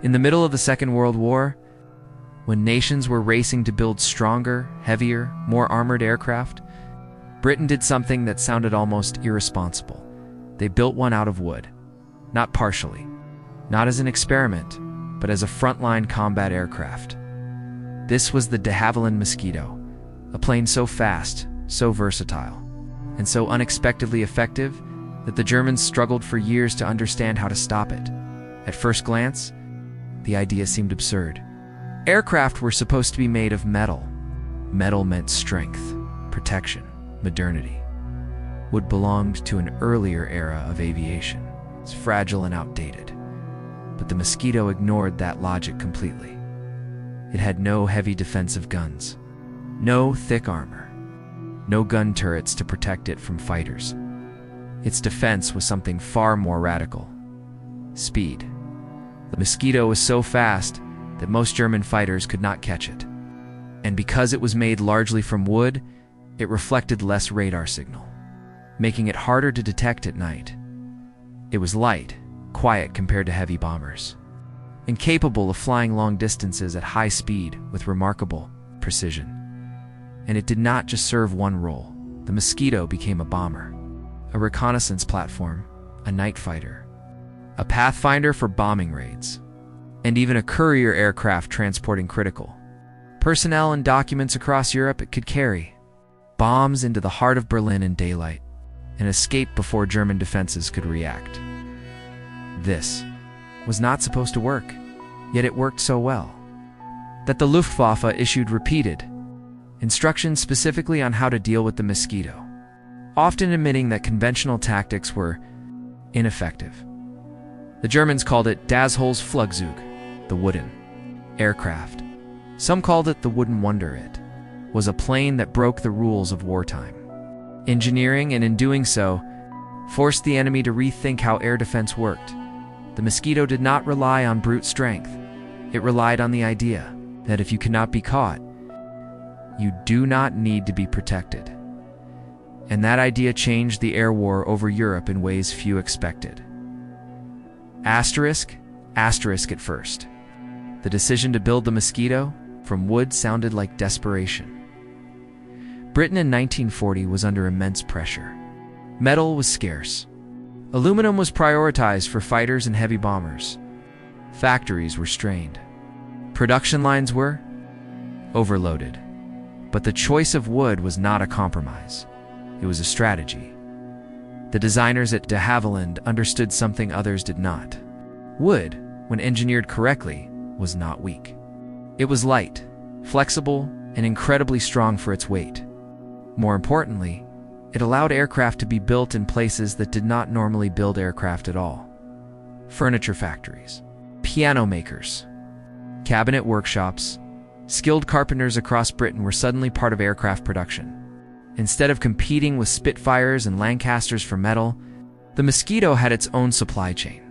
In the middle of the Second World War, when nations were racing to build stronger, heavier, more armored aircraft, Britain did something that sounded almost irresponsible. They built one out of wood. Not partially. Not as an experiment, but as a frontline combat aircraft. This was the de Havilland Mosquito, a plane so fast, so versatile, and so unexpectedly effective that the Germans struggled for years to understand how to stop it. At first glance, the idea seemed absurd. Aircraft were supposed to be made of metal. Metal meant strength, protection, modernity. Wood belonged to an earlier era of aviation. It's fragile and outdated. But the Mosquito ignored that logic completely. It had no heavy defensive guns, no thick armor, no gun turrets to protect it from fighters. Its defense was something far more radical: speed. The Mosquito was so fast that most German fighters could not catch it. And because it was made largely from wood, it reflected less radar signal, making it harder to detect at night. It was light, quiet compared to heavy bombers, and capable of flying long distances at high speed with remarkable precision. And it did not just serve one role. The Mosquito became a bomber, a reconnaissance platform, a night fighter, a pathfinder for bombing raids, and even a courier aircraft transporting critical personnel and documents across Europe. It could carry bombs into the heart of Berlin in daylight and escape before German defenses could react. This was not supposed to work, yet it worked so well that the Luftwaffe issued repeated instructions specifically on how to deal with the Mosquito, often admitting that conventional tactics were ineffective. The Germans called it Das Holzflugzeug, the wooden aircraft. Some called it the wooden wonder. It was a plane that broke the rules of wartime engineering, and in doing so, forced the enemy to rethink how air defense worked. The Mosquito did not rely on brute strength. It relied on the idea that if you cannot be caught, you do not need to be protected. And that idea changed the air war over Europe in ways few expected. Asterisk at first. The decision to build the Mosquito from wood sounded like desperation. Britain in 1940 was under immense pressure. Metal was scarce. Aluminum was prioritized for fighters and heavy bombers. Factories were strained. Production lines were overloaded. But the choice of wood was not a compromise. It was a strategy. The designers at de Havilland understood something others did not. Wood, when engineered correctly, was not weak. It was light, flexible, and incredibly strong for its weight. More importantly, it allowed aircraft to be built in places that did not normally build aircraft at all. Furniture factories, piano makers, cabinet workshops, skilled carpenters across Britain were suddenly part of aircraft production. Instead of competing with Spitfires and Lancasters for metal, the Mosquito had its own supply chain.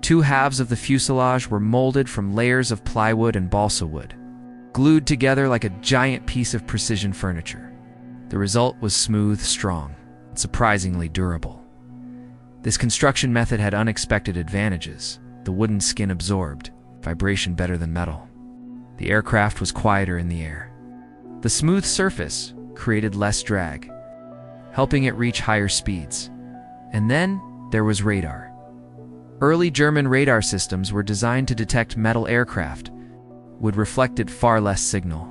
Two halves of the fuselage were molded from layers of plywood and balsa wood, glued together like a giant piece of precision furniture. The result was smooth, strong, and surprisingly durable. This construction method had unexpected advantages. The wooden skin absorbed vibration better than metal. The aircraft was quieter in the air. The smooth surface created less drag, helping it reach higher speeds. And then there was radar. Early German radar systems were designed to detect metal aircraft. Wood reflected far less signal.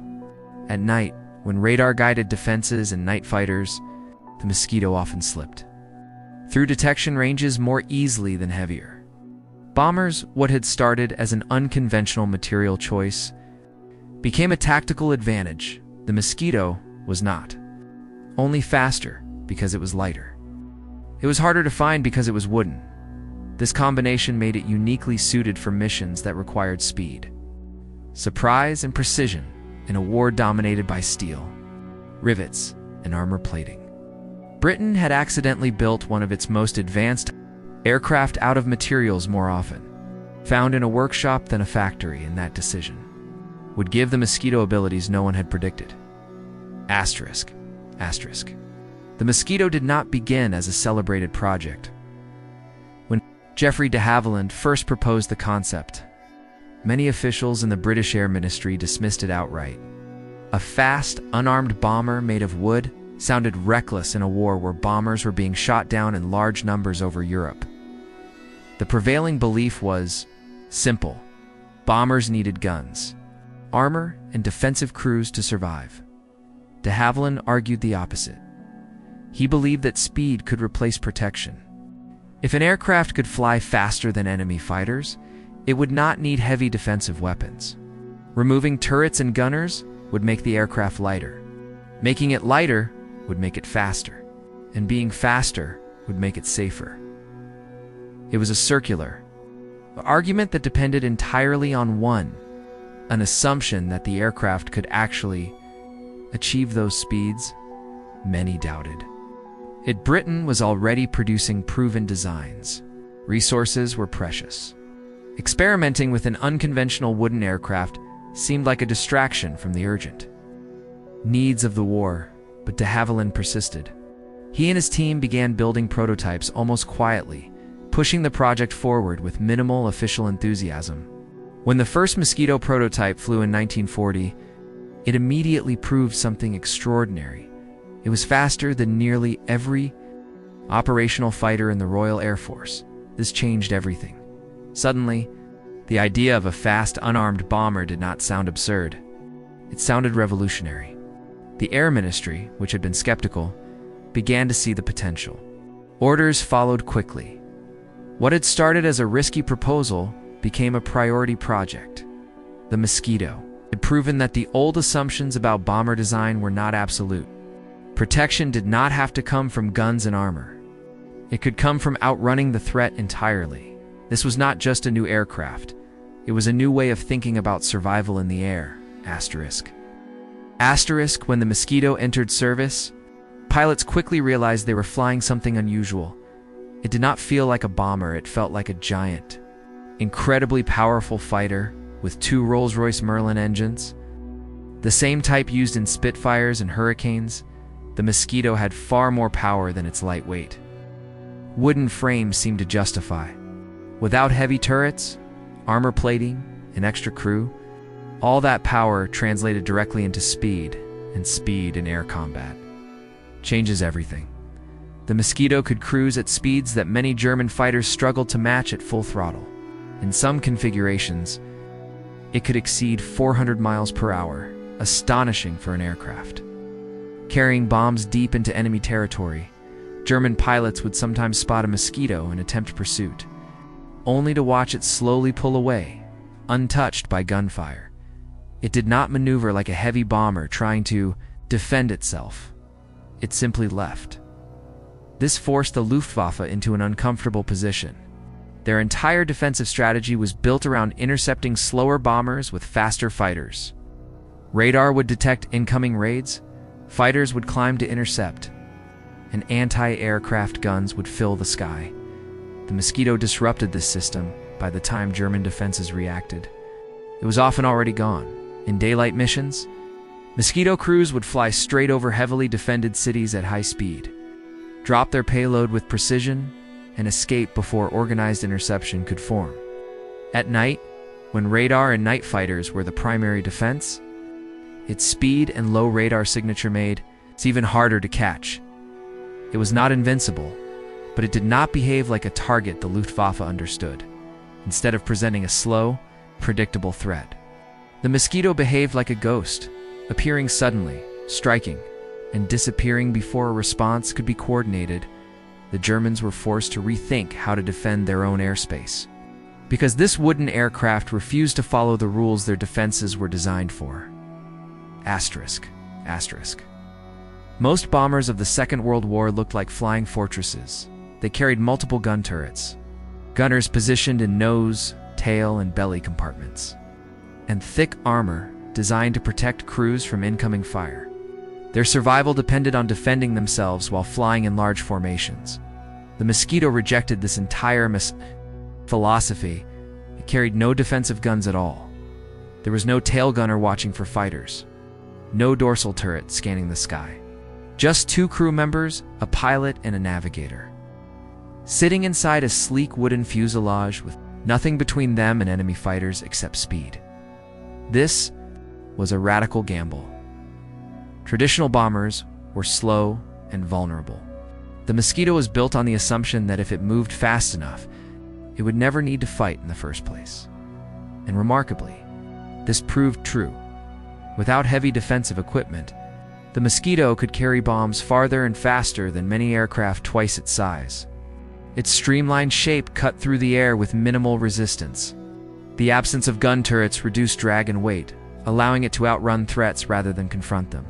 At night, when radar guided defenses and night fighters, the Mosquito often slipped through detection ranges more easily than heavier bombers. What had started as an unconventional material choice became a tactical advantage. The Mosquito was not only faster because it was lighter. It was harder to find because it was wooden. This combination made it uniquely suited for missions that required speed, surprise, and precision in a war dominated by steel, rivets, and armor plating. Britain had accidentally built one of its most advanced aircraft out of materials more often found in a workshop than a factory, and that decision would give the Mosquito abilities no one had predicted. Asterisk. The Mosquito did not begin as a celebrated project. When Geoffrey de Havilland first proposed the concept, Many officials in the British Air Ministry dismissed it outright. A fast, unarmed bomber made of wood sounded reckless in a war where bombers were being shot down in large numbers over Europe. The prevailing belief was simple: bombers needed guns, armor, and defensive crews to survive. De Havilland argued the opposite. He believed that speed could replace protection. If an aircraft could fly faster than enemy fighters, it would not need heavy defensive weapons. Removing turrets and gunners would make the aircraft lighter. Making it lighter would make it faster. And being faster would make it safer. It was a circular argument that depended entirely on an assumption that the aircraft could actually achieve those speeds. Many doubted. Britain was already producing proven designs. Resources were precious. Experimenting with an unconventional wooden aircraft seemed like a distraction from the urgent needs of the war, but de Havilland persisted. He and his team began building prototypes almost quietly, pushing the project forward with minimal official enthusiasm. When the first Mosquito prototype flew in 1940, it immediately proved something extraordinary. It was faster than nearly every operational fighter in the Royal Air Force. This changed everything. Suddenly, the idea of a fast, unarmed bomber did not sound absurd. It sounded revolutionary. The Air Ministry, which had been skeptical, began to see the potential. Orders followed quickly. What had started as a risky proposal became a priority project. The Mosquito had proven that the old assumptions about bomber design were not absolute. Protection did not have to come from guns and armor. It could come from outrunning the threat entirely. This was not just a new aircraft. It was a new way of thinking about survival in the air. When the Mosquito entered service, pilots quickly realized they were flying something unusual. It did not feel like a bomber, it felt like a giant, incredibly powerful fighter with 2 Rolls-Royce Merlin engines. The same type used in Spitfires and Hurricanes, the Mosquito had far more power than its light weight. Wooden frames seemed to justify. Without heavy turrets, armor plating, and extra crew, all that power translated directly into speed, and speed in air combat changes everything. The Mosquito could cruise at speeds that many German fighters struggled to match at full throttle. In some configurations, it could exceed 400 miles per hour, astonishing for an aircraft. Carrying bombs deep into enemy territory, German pilots would sometimes spot a Mosquito and attempt pursuit, only to watch it slowly pull away, untouched by gunfire. It did not maneuver like a heavy bomber trying to defend itself. It simply left. This forced the Luftwaffe into an uncomfortable position. Their entire defensive strategy was built around intercepting slower bombers with faster fighters. Radar would detect incoming raids, fighters would climb to intercept, and anti-aircraft guns would fill the sky. The Mosquito disrupted this system by the time German defenses reacted. It was often already gone. In daylight missions, Mosquito crews would fly straight over heavily defended cities at high speed, drop their payload with precision, and escape before organized interception could form. At night, when radar and night fighters were the primary defense, its speed and low radar signature made it even harder to catch. It was not invincible, but it did not behave like a target the Luftwaffe understood, instead of presenting a slow, predictable threat. The Mosquito behaved like a ghost, appearing suddenly, striking, and disappearing before a response could be coordinated. The Germans were forced to rethink how to defend their own airspace, because this wooden aircraft refused to follow the rules their defenses were designed for. Most bombers of the Second World War looked like flying fortresses. They carried multiple gun turrets, gunners positioned in nose, tail, and belly compartments, and thick armor designed to protect crews from incoming fire. Their survival depended on defending themselves while flying in large formations. The Mosquito rejected this entire philosophy. It carried no defensive guns at all. There was no tail gunner watching for fighters, no dorsal turret scanning the sky. Just 2 crew members, a pilot and a navigator, sitting inside a sleek wooden fuselage with Nothing between them and enemy fighters except speed. This was a radical gamble. Traditional bombers were slow and vulnerable. The Mosquito was built on the assumption that if it moved fast enough, it would never need to fight in the first place. And remarkably, this proved true. Without heavy defensive equipment, the Mosquito could carry bombs farther and faster than many aircraft twice its size. Its streamlined shape cut through the air with minimal resistance. The absence of gun turrets reduced drag and weight, allowing it to outrun threats rather than confront them.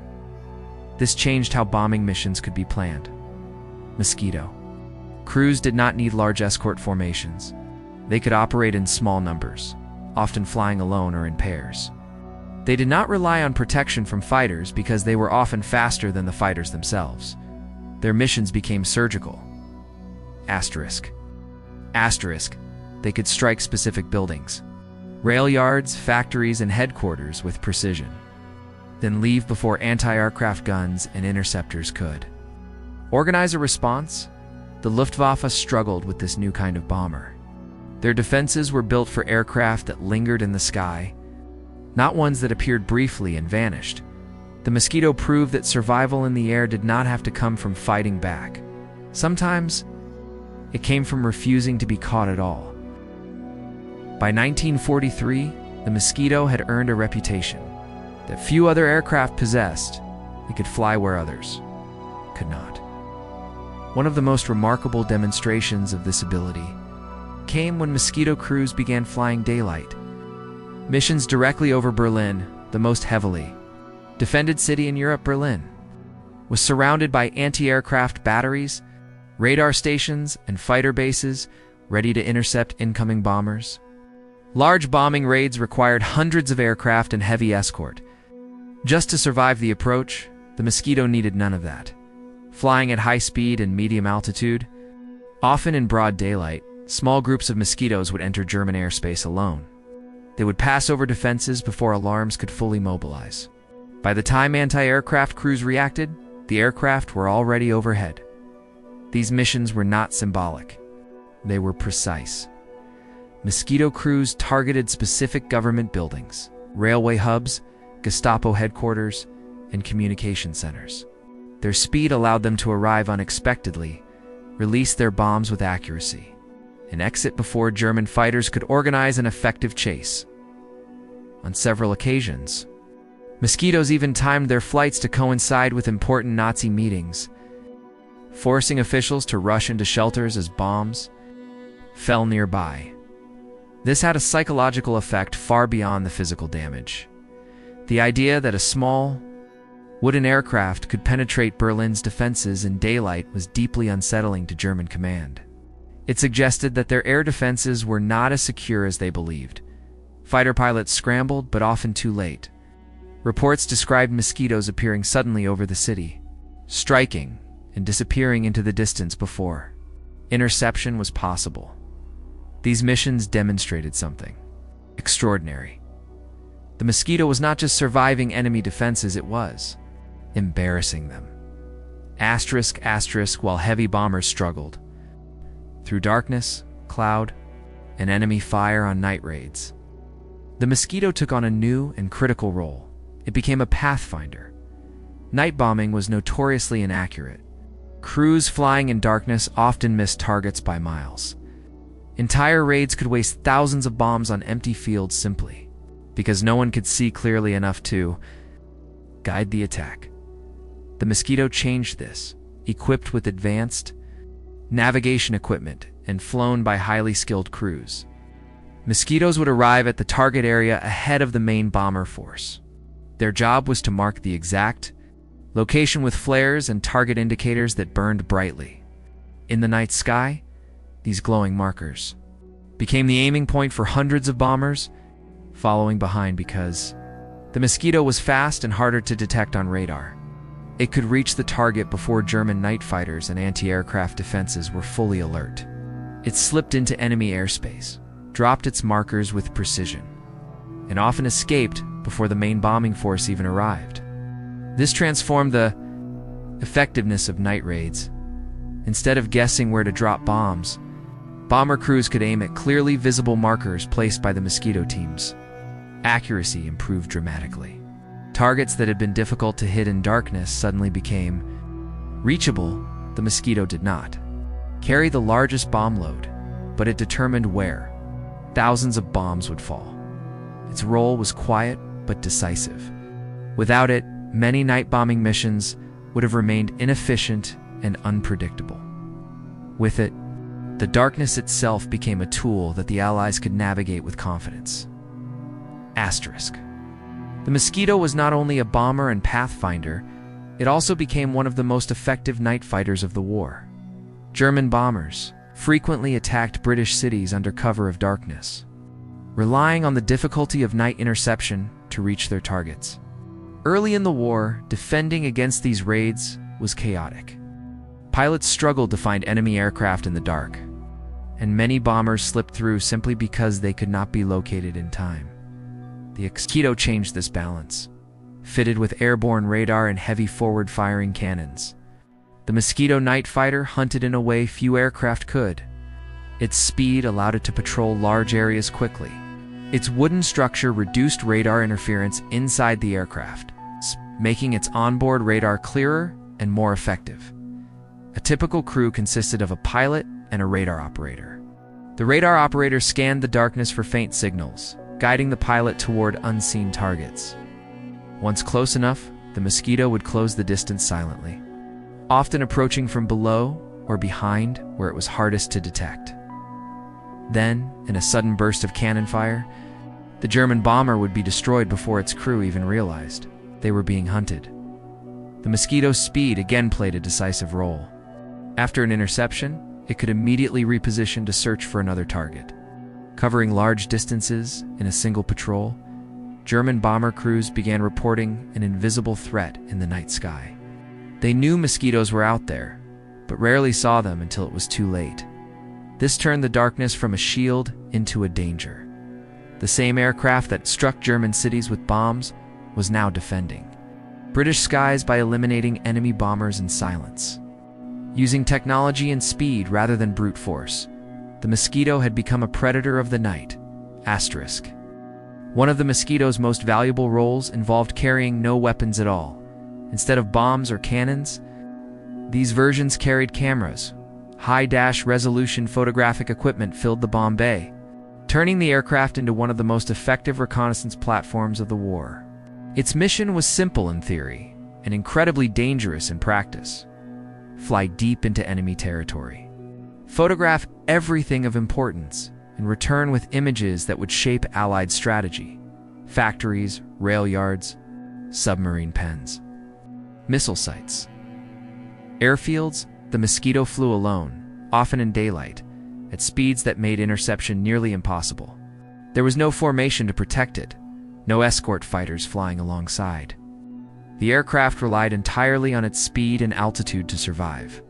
This changed how bombing missions could be planned. Mosquito. Crews did not need large escort formations. They could operate in small numbers, often flying alone or in pairs. They did not rely on protection from fighters because they were often faster than the fighters themselves. Their missions became surgical. Asterisk. They could strike specific buildings, rail yards, factories, and headquarters with precision, then leave before anti-aircraft guns and interceptors could. Organize a response? The Luftwaffe struggled with this new kind of bomber. Their defenses were built for aircraft that lingered in the sky, not ones that appeared briefly and vanished. The Mosquito proved that survival in the air did not have to come from fighting back. Sometimes, it came from refusing to be caught at all. By 1943, the Mosquito had earned a reputation that few other aircraft possessed. It could fly where others could not. One of the most remarkable demonstrations of this ability came when Mosquito crews began flying daylight. Missions directly over Berlin, the most heavily defended city in Europe. Berlin was surrounded by anti-aircraft batteries, radar stations, and fighter bases ready to intercept incoming bombers. Large bombing raids required hundreds of aircraft and heavy escort. Just to survive the approach, the Mosquito needed none of that. Flying at high speed and medium altitude, often in broad daylight, small groups of Mosquitoes would enter German airspace alone. They would pass over defenses before alarms could fully mobilize. By the time anti-aircraft crews reacted, the aircraft were already overhead. These missions were not symbolic. They were precise. Mosquito crews targeted specific government buildings, railway hubs, Gestapo headquarters, and communication centers. Their speed allowed them to arrive unexpectedly, release their bombs with accuracy, and exit before German fighters could organize an effective chase. On several occasions, Mosquitoes even timed their flights to coincide with important Nazi meetings, forcing officials to rush into shelters as bombs fell nearby. This had a psychological effect far beyond the physical damage. The idea that a small, wooden aircraft could penetrate Berlin's defenses in daylight was deeply unsettling to German command. It suggested that their air defenses were not as secure as they believed. Fighter pilots scrambled, but often too late. Reports described Mosquitoes appearing suddenly over the city, striking and disappearing into the distance before interception was possible. These missions demonstrated something extraordinary. The Mosquito was not just surviving enemy defenses, it was embarrassing them. While heavy bombers struggled through darkness, cloud, and enemy fire on night raids, the Mosquito took on a new and critical role. It became a pathfinder. Night bombing was notoriously inaccurate. Crews flying in darkness often missed targets by miles. Entire raids could waste thousands of bombs on empty fields simply because no one could see clearly enough to guide the attack. The Mosquito changed this, equipped with advanced navigation equipment and flown by highly skilled crews. Mosquitoes would arrive at the target area ahead of the main bomber force. Their job was to mark the exact location with flares and target indicators that burned brightly. In the night sky, these glowing markers became the aiming point for hundreds of bombers following behind because the Mosquito was fast and harder to detect on radar. It could reach the target before German night fighters and anti-aircraft defenses were fully alert. It slipped into enemy airspace, dropped its markers with precision, and often escaped before the main bombing force even arrived. This transformed the effectiveness of night raids. Instead of guessing where to drop bombs, Bomber crews could aim at clearly visible markers placed by the Mosquito teams. Accuracy improved dramatically. Targets that had been difficult to hit in darkness suddenly became reachable. The Mosquito did not carry the largest bomb load, but it determined where thousands of bombs would fall. Its role was quiet but decisive. Without it, many night bombing missions would have remained inefficient and unpredictable. With it, the darkness itself became a tool that the Allies could navigate with confidence. Asterisk. The Mosquito was not only a bomber and pathfinder, it also became one of the most effective night fighters of the war. German bombers frequently attacked British cities under cover of darkness, relying on the difficulty of night interception to reach their targets. Early in the war, defending against these raids was chaotic. Pilots struggled to find enemy aircraft in the dark, and many bombers slipped through simply because they could not be located in time. The Mosquito changed this balance. Fitted with airborne radar and heavy forward-firing cannons, the Mosquito night fighter hunted in a way few aircraft could. Its speed allowed it to patrol large areas quickly. Its wooden structure reduced radar interference inside the aircraft, making its onboard radar clearer and more effective. A typical crew consisted of a pilot and a radar operator. The radar operator scanned the darkness for faint signals, guiding the pilot toward unseen targets. Once close enough, the Mosquito would close the distance silently, often approaching from below or behind where it was hardest to detect. Then, in a sudden burst of cannon fire, the German bomber would be destroyed before its crew even realized they were being hunted. The Mosquito's speed again played a decisive role. After an interception, it could immediately reposition to search for another target. Covering large distances in a single patrol, German bomber crews began reporting an invisible threat in the night sky. They knew Mosquitoes were out there, but rarely saw them until it was too late. This turned the darkness from a shield into a danger. The same aircraft that struck German cities with bombs was now defending British skies by eliminating enemy bombers in silence. Using technology and speed rather than brute force, the Mosquito had become a predator of the night. Asterisk. One of the Mosquito's most valuable roles involved carrying no weapons at all. Instead of bombs or cannons, these versions carried cameras. High-resolution photographic equipment filled the bomb bay, turning the aircraft into one of the most effective reconnaissance platforms of the war. Its mission was simple in theory, and incredibly dangerous in practice. Fly deep into enemy territory. Photograph everything of importance, and return with images that would shape Allied strategy. Factories, rail yards, submarine pens, missile sites. Airfields, the Mosquito flew alone, often in daylight, at speeds that made interception nearly impossible. There was no formation to protect it, no escort fighters flying alongside. The aircraft relied entirely on its speed and altitude to survive.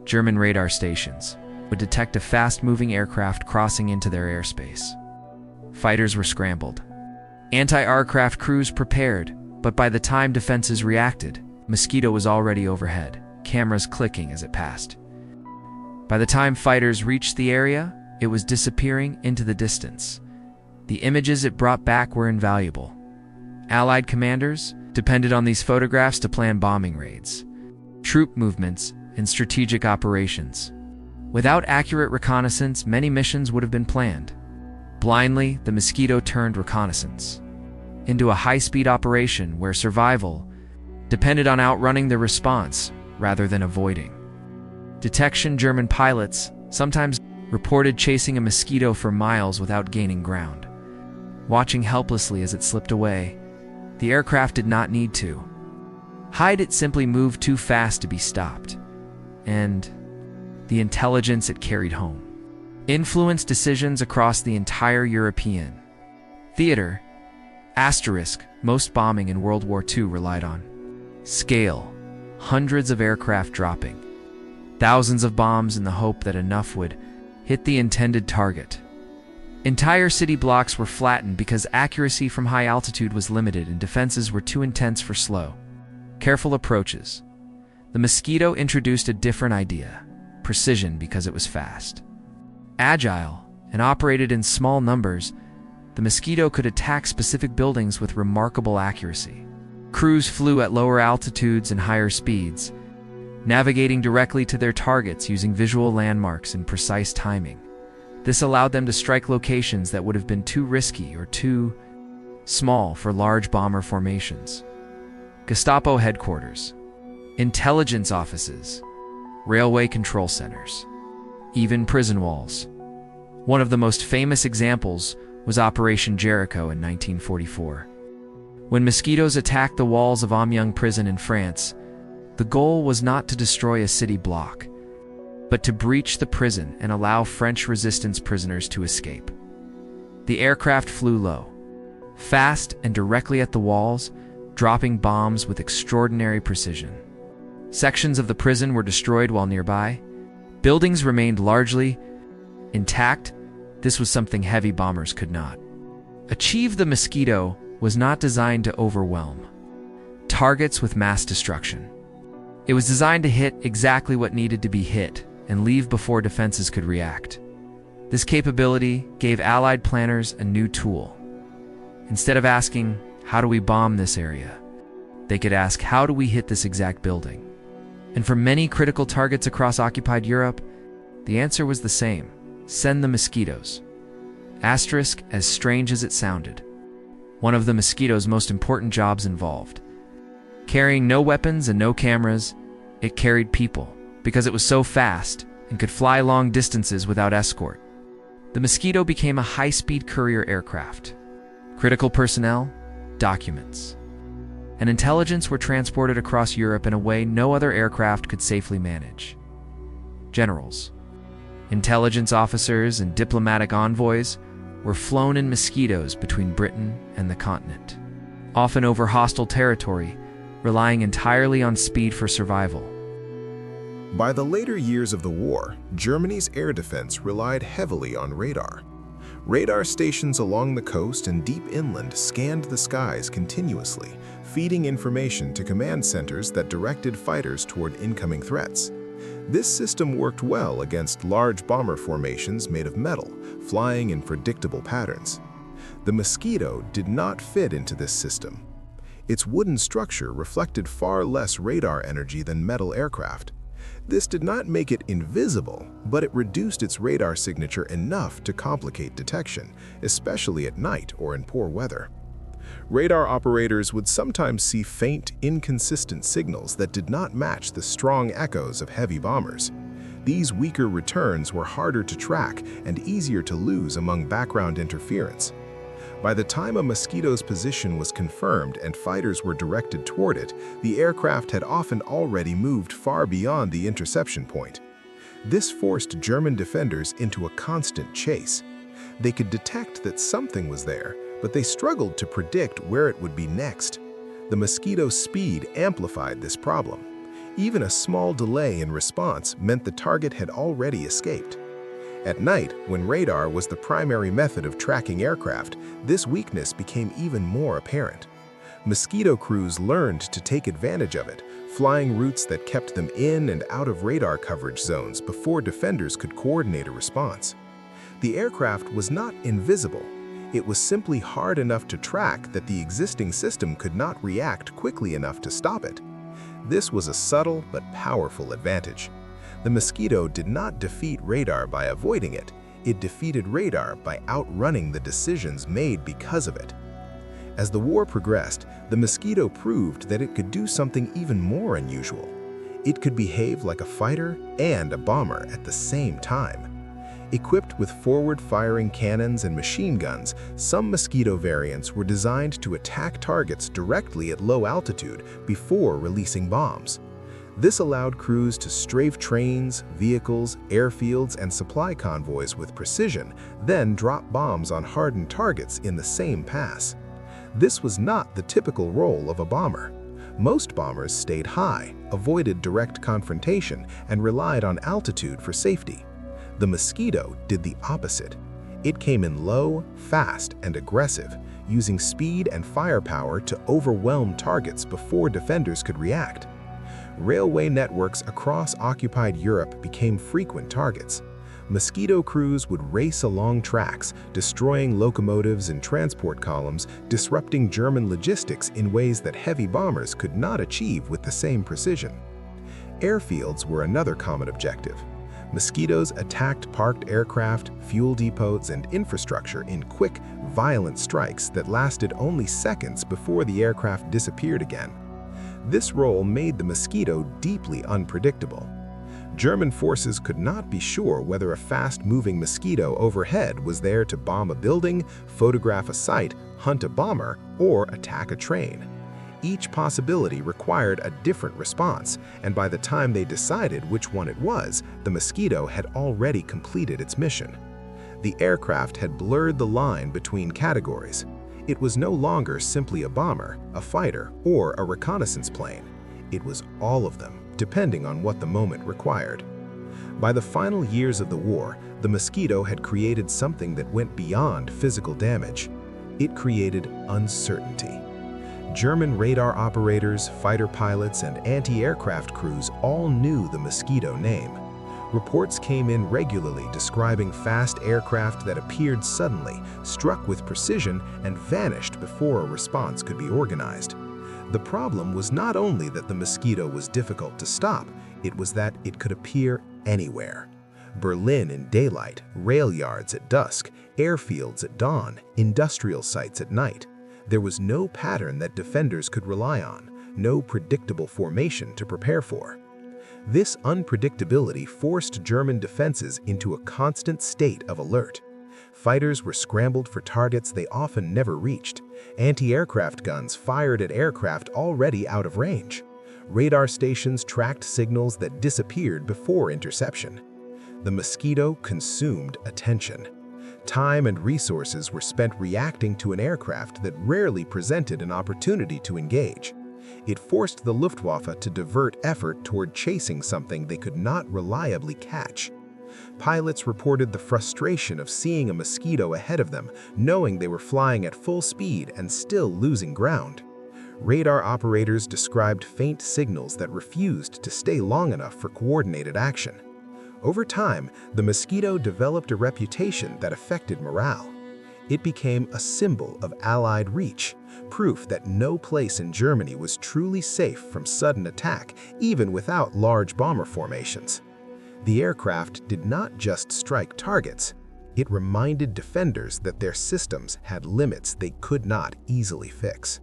German radar stations would detect a fast-moving aircraft crossing into their airspace. Fighters were scrambled. Anti-aircraft crews prepared, but by the time defenses reacted, Mosquito was already overhead, cameras clicking as it passed. By the time fighters reached the area, it was disappearing into the distance. The images it brought back were invaluable. Allied commanders depended on these photographs to plan bombing raids, troop movements, and strategic operations. Without accurate reconnaissance, many missions would have been planned. Blindly, the Mosquito turned reconnaissance into a high-speed operation where survival depended on outrunning the response rather than avoiding detection. German pilots sometimes reported chasing a Mosquito for miles without gaining ground, watching helplessly as it slipped away. The aircraft did not need to hide, it simply moved too fast to be stopped. And the intelligence it carried home influenced decisions across the entire European theater. Asterisk. Most bombing in World War II relied on scale, hundreds of aircraft dropping thousands of bombs in the hope that enough would hit the intended target. Entire city blocks were flattened because accuracy from high altitude was limited and defenses were too intense for slow, careful approaches. The Mosquito introduced a different idea: precision because it was fast. Agile and operated in small numbers, the Mosquito could attack specific buildings with remarkable accuracy. Crews flew at lower altitudes and higher speeds, navigating directly to their targets using visual landmarks and precise timing. This allowed them to strike locations that would have been too risky or too small for large bomber formations. Gestapo headquarters, intelligence offices, railway control centers, even prison walls. One of the most famous examples was Operation Jericho in 1944. When Mosquitoes attacked the walls of Amiens prison in France, the goal was not to destroy a city block, but to breach the prison and allow French resistance prisoners to escape. The aircraft flew low, fast and directly at the walls, dropping bombs with extraordinary precision. Sections of the prison were destroyed while nearby. Buildings remained largely intact. This was something heavy bombers could not achieve. The Mosquito was not designed to overwhelm targets with mass destruction. It was designed to hit exactly what needed to be hit and leave before defenses could react. This capability gave Allied planners a new tool. Instead of asking, "How do we bomb this area?" they could ask, "How do we hit this exact building?" And for many critical targets across occupied Europe, the answer was the same: send the Mosquitoes. Asterisk, as strange as it sounded, one of the Mosquito's most important jobs involved carrying no weapons and no cameras. It carried people, because it was so fast and could fly long distances without escort. The Mosquito became a high-speed courier aircraft. Critical personnel, documents, and intelligence were transported across Europe in a way no other aircraft could safely manage. Generals, intelligence officers, and diplomatic envoys were flown in Mosquitoes between Britain and the continent, often over hostile territory, relying entirely on speed for survival. By the later years of the war, Germany's air defense relied heavily on radar. Radar stations along the coast and deep inland scanned the skies continuously, feeding information to command centers that directed fighters toward incoming threats. This system worked well against large bomber formations made of metal, flying in predictable patterns. The Mosquito did not fit into this system. Its wooden structure reflected far less radar energy than metal aircraft. This did not make it invisible, but it reduced its radar signature enough to complicate detection, especially at night or in poor weather. Radar operators would sometimes see faint, inconsistent signals that did not match the strong echoes of heavy bombers. These weaker returns were harder to track and easier to lose among background interference. By the time a Mosquito's position was confirmed and fighters were directed toward it, the aircraft had often already moved far beyond the interception point. This forced German defenders into a constant chase. They could detect that something was there, but they struggled to predict where it would be next. The Mosquito's speed amplified this problem. Even a small delay in response meant the target had already escaped. At night, when radar was the primary method of tracking aircraft, this weakness became even more apparent. Mosquito crews learned to take advantage of it, flying routes that kept them in and out of radar coverage zones before defenders could coordinate a response. The aircraft was not invisible. It was simply hard enough to track that the existing system could not react quickly enough to stop it. This was a subtle but powerful advantage. The Mosquito did not defeat radar by avoiding it. It defeated radar by outrunning the decisions made because of it. As the war progressed, the Mosquito proved that it could do something even more unusual. It could behave like a fighter and a bomber at the same time. Equipped with forward-firing cannons and machine guns, some Mosquito variants were designed to attack targets directly at low altitude before releasing bombs. This allowed crews to strafe trains, vehicles, airfields, and supply convoys with precision, then drop bombs on hardened targets in the same pass. This was not the typical role of a bomber. Most bombers stayed high, avoided direct confrontation, and relied on altitude for safety. The Mosquito did the opposite. It came in low, fast, and aggressive, using speed and firepower to overwhelm targets before defenders could react. Railway networks across occupied Europe became frequent targets. Mosquito crews would race along tracks, destroying locomotives and transport columns, disrupting German logistics in ways that heavy bombers could not achieve with the same precision. Airfields were another common objective. Mosquitoes attacked parked aircraft, fuel depots, and infrastructure in quick, violent strikes that lasted only seconds before the aircraft disappeared again. This role made the Mosquito deeply unpredictable. German forces could not be sure whether a fast-moving Mosquito overhead was there to bomb a building, photograph a site, hunt a bomber, or attack a train. Each possibility required a different response, and by the time they decided which one it was, the Mosquito had already completed its mission. The aircraft had blurred the line between categories. It was no longer simply a bomber, a fighter, or a reconnaissance plane. It was all of them, depending on what the moment required. By the final years of the war, the Mosquito had created something that went beyond physical damage. It created uncertainty. German radar operators, fighter pilots, and anti-aircraft crews all knew the Mosquito name. Reports came in regularly describing fast aircraft that appeared suddenly, struck with precision, and vanished before a response could be organized. The problem was not only that the Mosquito was difficult to stop, it was that it could appear anywhere. Berlin in daylight, rail yards at dusk, airfields at dawn, industrial sites at night. There was no pattern that defenders could rely on, no predictable formation to prepare for. This unpredictability forced German defenses into a constant state of alert. Fighters were scrambled for targets they often never reached. Anti-aircraft guns fired at aircraft already out of range. Radar stations tracked signals that disappeared before interception. The Mosquito consumed attention. Time and resources were spent reacting to an aircraft that rarely presented an opportunity to engage. It forced the Luftwaffe to divert effort toward chasing something they could not reliably catch. Pilots reported the frustration of seeing a Mosquito ahead of them, knowing they were flying at full speed and still losing ground. Radar operators described faint signals that refused to stay long enough for coordinated action. Over time, the Mosquito developed a reputation that affected morale. It became a symbol of Allied reach, proof that no place in Germany was truly safe from sudden attack, even without large bomber formations. The aircraft did not just strike targets. It reminded defenders that their systems had limits they could not easily fix.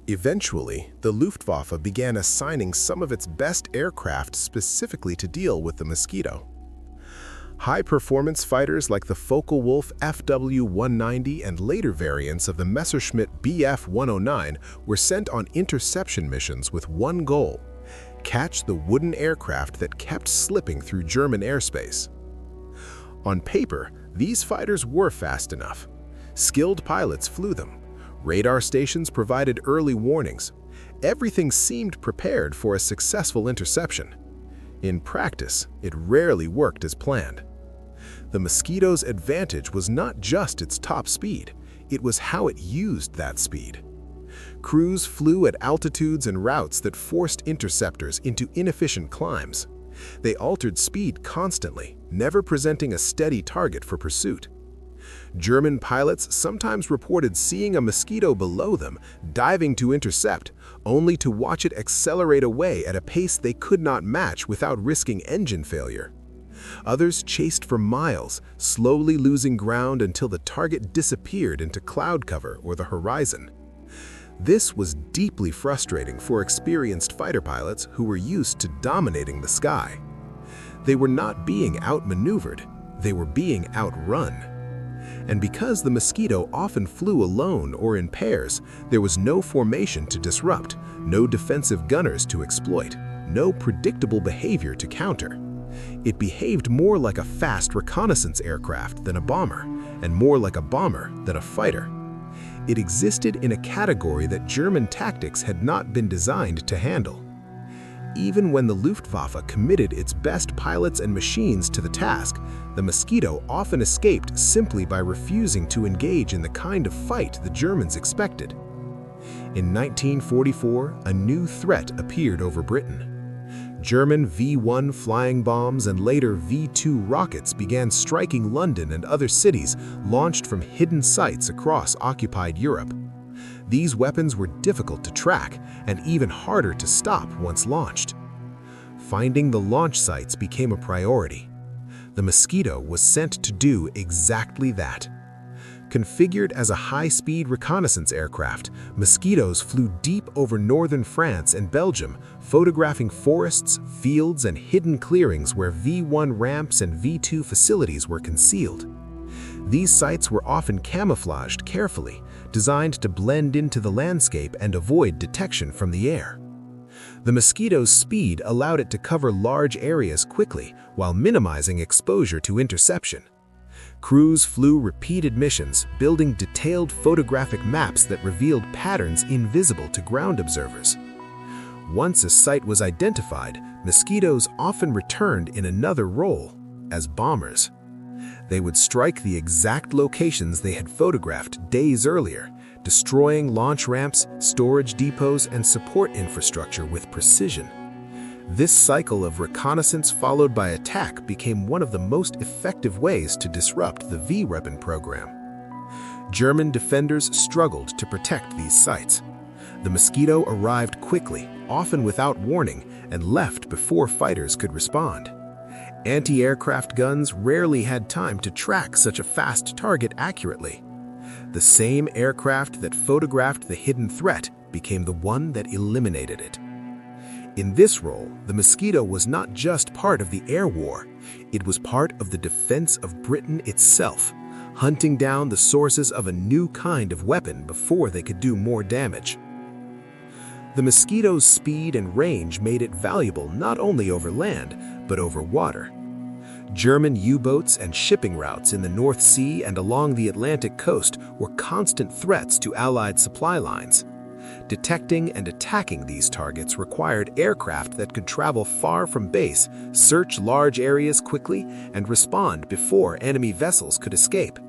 Eventually, the Luftwaffe began assigning some of its best aircraft specifically to deal with the Mosquito. High-performance fighters like the Focke-Wulf FW-190 and later variants of the Messerschmitt Bf-109 were sent on interception missions with one goal: catch the wooden aircraft that kept slipping through German airspace. On paper, these fighters were fast enough. Skilled pilots flew them. Radar stations provided early warnings. Everything seemed prepared for a successful interception. In practice, it rarely worked as planned. The Mosquito's advantage was not just its top speed, it was how it used that speed. Crews flew at altitudes and routes that forced interceptors into inefficient climbs. They altered speed constantly, never presenting a steady target for pursuit. German pilots sometimes reported seeing a Mosquito below them, diving to intercept, only to watch it accelerate away at a pace they could not match without risking engine failure. Others chased for miles, slowly losing ground until the target disappeared into cloud cover or the horizon. This was deeply frustrating for experienced fighter pilots who were used to dominating the sky. They were not being outmaneuvered, they were being outrun. And because the Mosquito often flew alone or in pairs, there was no formation to disrupt, no defensive gunners to exploit, no predictable behavior to counter. It behaved more like a fast reconnaissance aircraft than a bomber, and more like a bomber than a fighter. It existed in a category that German tactics had not been designed to handle. Even when the Luftwaffe committed its best pilots and machines to the task, the Mosquito often escaped simply by refusing to engage in the kind of fight the Germans expected. In 1944, a new threat appeared over Britain. German V-1 flying bombs and later V-2 rockets began striking London and other cities launched from hidden sites across occupied Europe. These weapons were difficult to track and even harder to stop once launched. Finding the launch sites became a priority. The Mosquito was sent to do exactly that. Configured as a high-speed reconnaissance aircraft, Mosquitoes flew deep over northern France and Belgium, photographing forests, fields, and hidden clearings where V-1 ramps and V-2 facilities were concealed. These sites were often camouflaged carefully, designed to blend into the landscape and avoid detection from the air. The Mosquito's speed allowed it to cover large areas quickly while minimizing exposure to interception. Crews flew repeated missions, building detailed photographic maps that revealed patterns invisible to ground observers. Once a site was identified, Mosquitoes often returned in another role, as bombers. They would strike the exact locations they had photographed days earlier, destroying launch ramps, storage depots, and support infrastructure with precision. This cycle of reconnaissance followed by attack became one of the most effective ways to disrupt the V-weapon program. German defenders struggled to protect these sites. The Mosquito arrived quickly, often without warning, and left before fighters could respond. Anti-aircraft guns rarely had time to track such a fast target accurately. The same aircraft that photographed the hidden threat became the one that eliminated it. In this role, the Mosquito was not just part of the air war, it was part of the defense of Britain itself, hunting down the sources of a new kind of weapon before they could do more damage. The Mosquito's speed and range made it valuable not only over land, but over water. German U-boats and shipping routes in the North Sea and along the Atlantic coast were constant threats to Allied supply lines. Detecting and attacking these targets required aircraft that could travel far from base, search large areas quickly, and respond before enemy vessels could escape.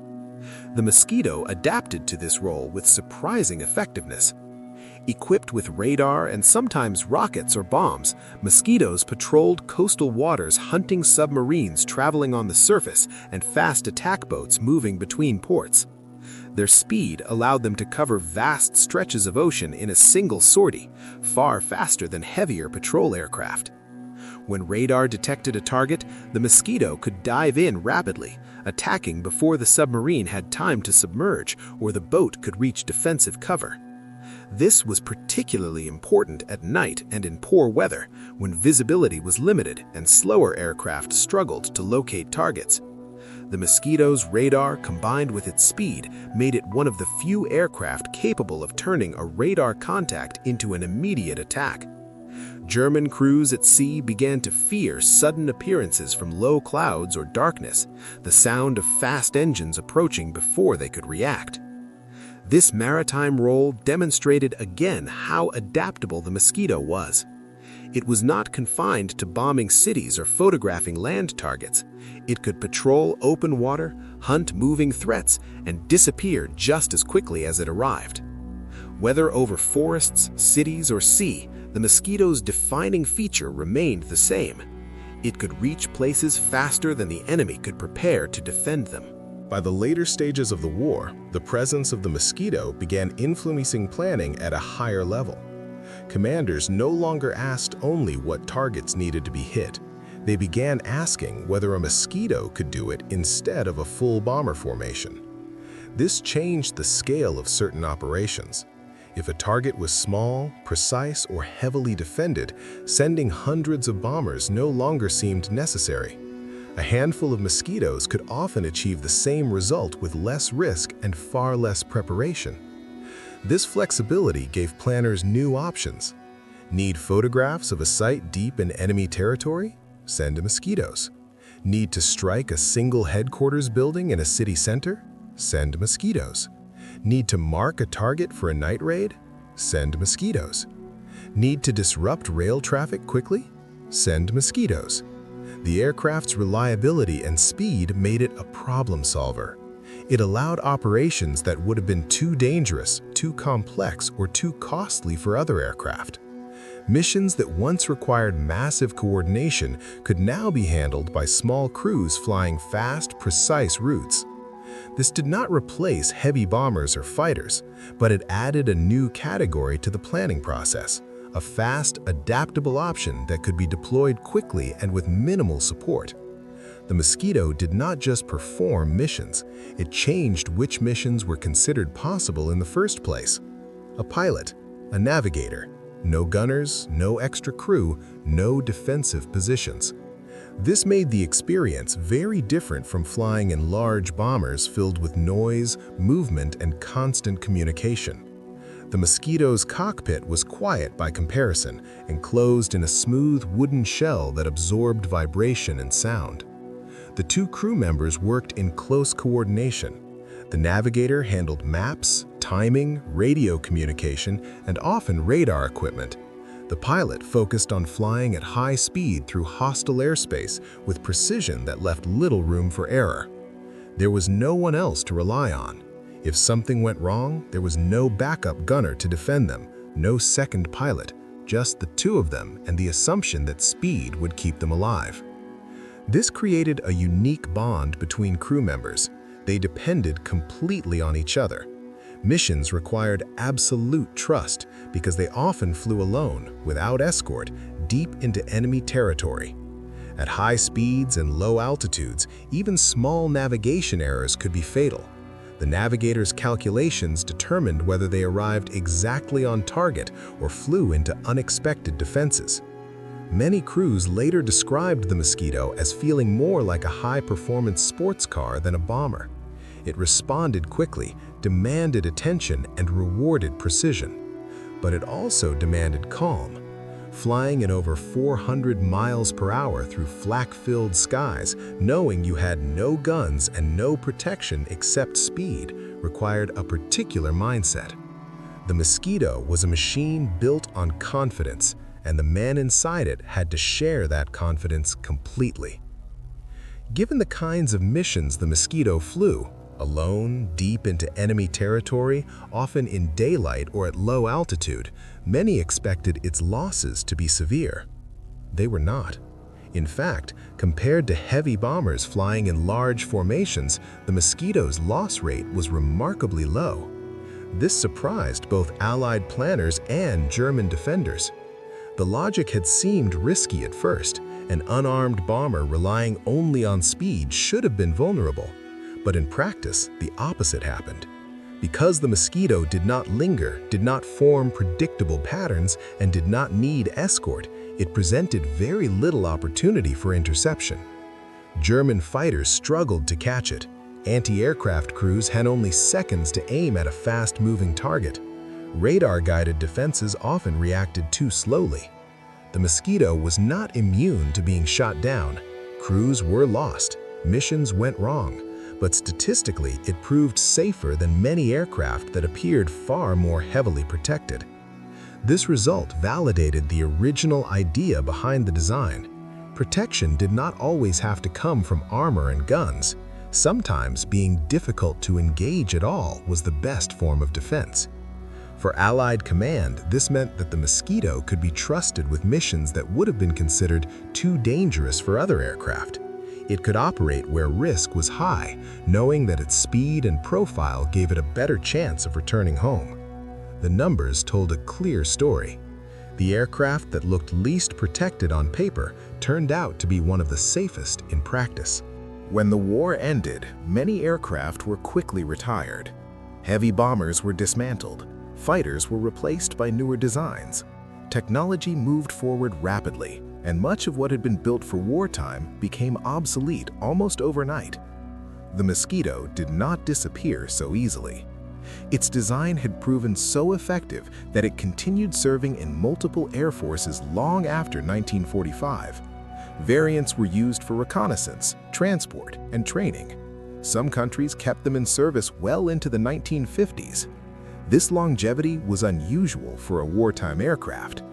The Mosquito adapted to this role with surprising effectiveness. Equipped with radar and sometimes rockets or bombs, Mosquitoes patrolled coastal waters hunting submarines traveling on the surface and fast attack boats moving between ports. Their speed allowed them to cover vast stretches of ocean in a single sortie, far faster than heavier patrol aircraft. When radar detected a target, the Mosquito could dive in rapidly, attacking before the submarine had time to submerge or the boat could reach defensive cover. This was particularly important at night and in poor weather, when visibility was limited and slower aircraft struggled to locate targets. The Mosquito's radar, combined with its speed, made it one of the few aircraft capable of turning a radar contact into an immediate attack. German crews at sea began to fear sudden appearances from low clouds or darkness, the sound of fast engines approaching before they could react. This maritime role demonstrated again how adaptable the Mosquito was. It was not confined to bombing cities or photographing land targets. It could patrol open water, hunt moving threats, and disappear just as quickly as it arrived. Whether over forests, cities, or sea, the Mosquito's defining feature remained the same. It could reach places faster than the enemy could prepare to defend them. By the later stages of the war, the presence of the Mosquito began influencing planning at a higher level. Commanders no longer asked only what targets needed to be hit. They began asking whether a Mosquito could do it instead of a full bomber formation. This changed the scale of certain operations. If a target was small, precise, or heavily defended, sending hundreds of bombers no longer seemed necessary. A handful of Mosquitoes could often achieve the same result with less risk and far less preparation. This flexibility gave planners new options. Need photographs of a site deep in enemy territory? Send Mosquitoes. Need to strike a single headquarters building in a city center? Send Mosquitoes. Need to mark a target for a night raid? Send Mosquitoes. Need to disrupt rail traffic quickly? Send Mosquitoes. The aircraft's reliability and speed made it a problem solver. It allowed operations that would have been too dangerous, too complex, or too costly for other aircraft. Missions that once required massive coordination could now be handled by small crews flying fast, precise routes. This did not replace heavy bombers or fighters, but it added a new category to the planning process, a fast, adaptable option that could be deployed quickly and with minimal support. The Mosquito did not just perform missions, it changed which missions were considered possible in the first place. A pilot, a navigator, no gunners, no extra crew, no defensive positions. This made the experience very different from flying in large bombers filled with noise, movement, and constant communication. The Mosquito's cockpit was quiet by comparison, enclosed in a smooth wooden shell that absorbed vibration and sound. The two crew members worked in close coordination. The navigator handled maps, timing, radio communication, and often radar equipment. The pilot focused on flying at high speed through hostile airspace with precision that left little room for error. There was no one else to rely on. If something went wrong, there was no backup gunner to defend them, no second pilot, just the two of them and the assumption that speed would keep them alive. This created a unique bond between crew members. They depended completely on each other. Missions required absolute trust because they often flew alone, without escort, deep into enemy territory. At high speeds and low altitudes, even small navigation errors could be fatal. The navigator's calculations determined whether they arrived exactly on target or flew into unexpected defenses. Many crews later described the Mosquito as feeling more like a high-performance sports car than a bomber. It responded quickly, demanded attention, and rewarded precision. But it also demanded calm. Flying at over 400 miles per hour through flak-filled skies, knowing you had no guns and no protection except speed, required a particular mindset. The Mosquito was a machine built on confidence, and the man inside it had to share that confidence completely. Given the kinds of missions the Mosquito flew, alone, deep into enemy territory, often in daylight or at low altitude, many expected its losses to be severe. They were not. In fact, compared to heavy bombers flying in large formations, the Mosquito's loss rate was remarkably low. This surprised both Allied planners and German defenders. The logic had seemed risky at first. An unarmed bomber relying only on speed should have been vulnerable. But in practice, the opposite happened. Because the Mosquito did not linger, did not form predictable patterns, and did not need escort, it presented very little opportunity for interception. German fighters struggled to catch it. Anti-aircraft crews had only seconds to aim at a fast-moving target. Radar-guided defenses often reacted too slowly. The Mosquito was not immune to being shot down. Crews were lost. Missions went wrong. But statistically, it proved safer than many aircraft that appeared far more heavily protected. This result validated the original idea behind the design. Protection did not always have to come from armor and guns. Sometimes being difficult to engage at all was the best form of defense. For Allied command, this meant that the Mosquito could be trusted with missions that would have been considered too dangerous for other aircraft. It could operate where risk was high, knowing that its speed and profile gave it a better chance of returning home. The numbers told a clear story. The aircraft that looked least protected on paper turned out to be one of the safest in practice. When the war ended, many aircraft were quickly retired. Heavy bombers were dismantled. Fighters were replaced by newer designs. Technology moved forward rapidly, and much of what had been built for wartime became obsolete almost overnight. The Mosquito did not disappear so easily. Its design had proven so effective that it continued serving in multiple air forces long after 1945. Variants were used for reconnaissance, transport, and training. Some countries kept them in service well into the 1950s. This longevity was unusual for a wartime aircraft.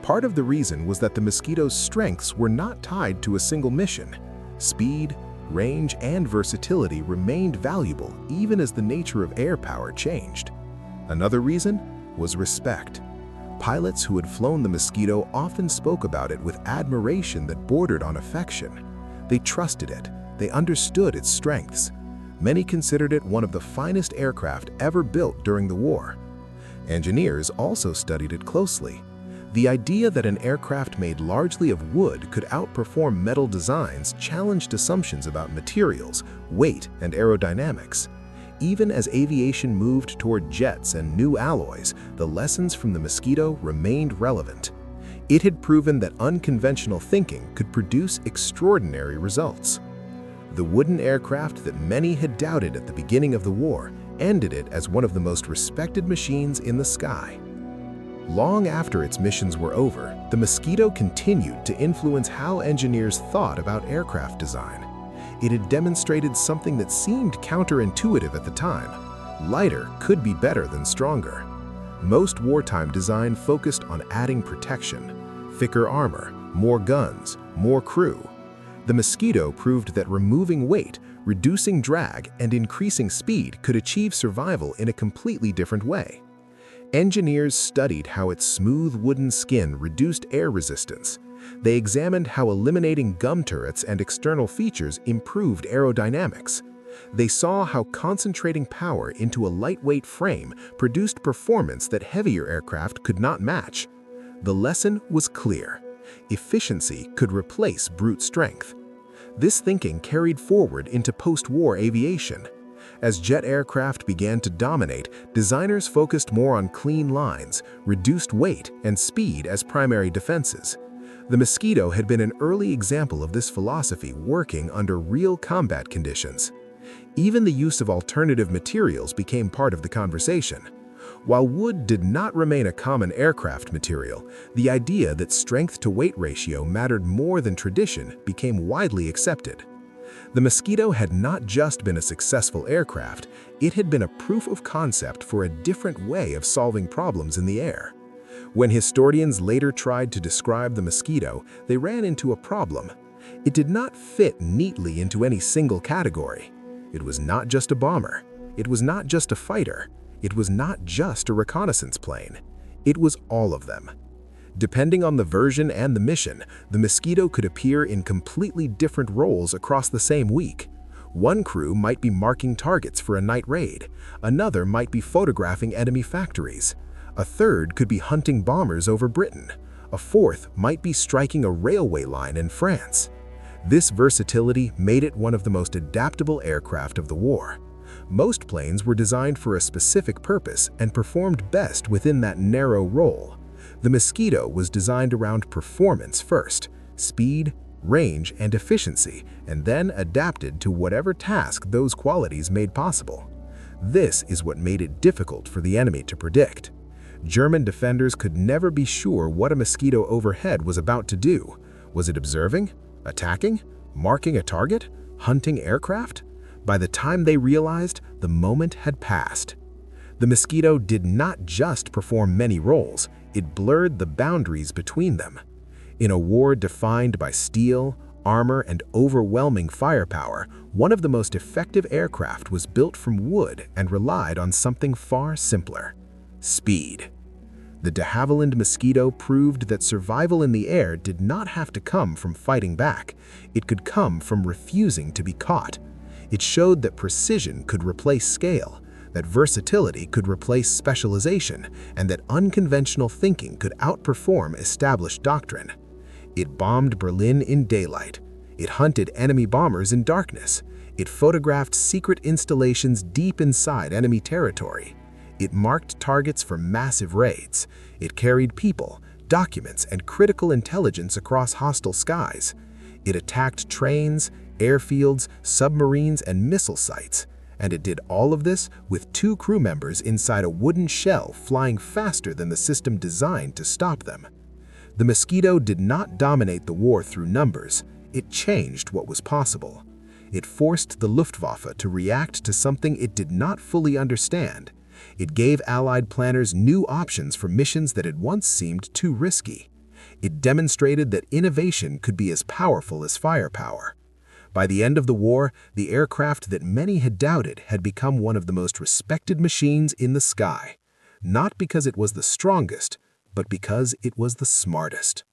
Part of the reason was that the Mosquito's strengths were not tied to a single mission. Speed, range, and versatility remained valuable even as the nature of air power changed. Another reason was respect. Pilots who had flown the Mosquito often spoke about it with admiration that bordered on affection. They trusted it. They understood its strengths. Many considered it one of the finest aircraft ever built during the war. Engineers also studied it closely. The idea that an aircraft made largely of wood could outperform metal designs challenged assumptions about materials, weight, and aerodynamics. Even as aviation moved toward jets and new alloys, the lessons from the Mosquito remained relevant. It had proven that unconventional thinking could produce extraordinary results. The wooden aircraft that many had doubted at the beginning of the war ended it as one of the most respected machines in the sky. Long after its missions were over, the Mosquito continued to influence how engineers thought about aircraft design. It had demonstrated something that seemed counterintuitive at the time. Lighter could be better than stronger. Most wartime design focused on adding protection, thicker armor, more guns, more crew. The Mosquito proved that removing weight, reducing drag, and increasing speed could achieve survival in a completely different way. Engineers studied how its smooth wooden skin reduced air resistance. They examined how eliminating gum turrets and external features improved aerodynamics. They saw how concentrating power into a lightweight frame produced performance that heavier aircraft could not match. The lesson was clear. Efficiency could replace brute strength. This thinking carried forward into post-war aviation. As jet aircraft began to dominate, designers focused more on clean lines, reduced weight, and speed as primary defenses. The Mosquito had been an early example of this philosophy working under real combat conditions. Even the use of alternative materials became part of the conversation. While wood did not remain a common aircraft material, the idea that strength-to-weight ratio mattered more than tradition became widely accepted. The Mosquito had not just been a successful aircraft, it had been a proof of concept for a different way of solving problems in the air. When historians later tried to describe the Mosquito, they ran into a problem. It did not fit neatly into any single category. It was not just a bomber. It was not just a fighter. It was not just a reconnaissance plane. It was all of them. Depending on the version and the mission, the Mosquito could appear in completely different roles across the same week. One crew might be marking targets for a night raid. Another might be photographing enemy factories. A third could be hunting bombers over Britain. A fourth might be striking a railway line in France. This versatility made it one of the most adaptable aircraft of the war. Most planes were designed for a specific purpose and performed best within that narrow role. The Mosquito was designed around performance first, speed, range, and efficiency, and then adapted to whatever task those qualities made possible. This is what made it difficult for the enemy to predict. German defenders could never be sure what a Mosquito overhead was about to do. Was it observing, attacking, marking a target, hunting aircraft? By the time they realized, the moment had passed. The Mosquito did not just perform many roles, it blurred the boundaries between them. In a war defined by steel, armor, and overwhelming firepower, one of the most effective aircraft was built from wood and relied on something far simpler: speed. The de Havilland Mosquito proved that survival in the air did not have to come from fighting back. It could come from refusing to be caught. It showed that precision could replace scale, that versatility could replace specialization, and that unconventional thinking could outperform established doctrine. It bombed Berlin in daylight. It hunted enemy bombers in darkness. It photographed secret installations deep inside enemy territory. It marked targets for massive raids. It carried people, documents, and critical intelligence across hostile skies. It attacked trains, airfields, submarines, and missile sites. And it did all of this with 2 crew members inside a wooden shell flying faster than the system designed to stop them. The Mosquito did not dominate the war through numbers. It changed what was possible. It forced the Luftwaffe to react to something it did not fully understand. It gave Allied planners new options for missions that had once seemed too risky. It demonstrated that innovation could be as powerful as firepower. By the end of the war, the aircraft that many had doubted had become one of the most respected machines in the sky, not because it was the strongest, but because it was the smartest.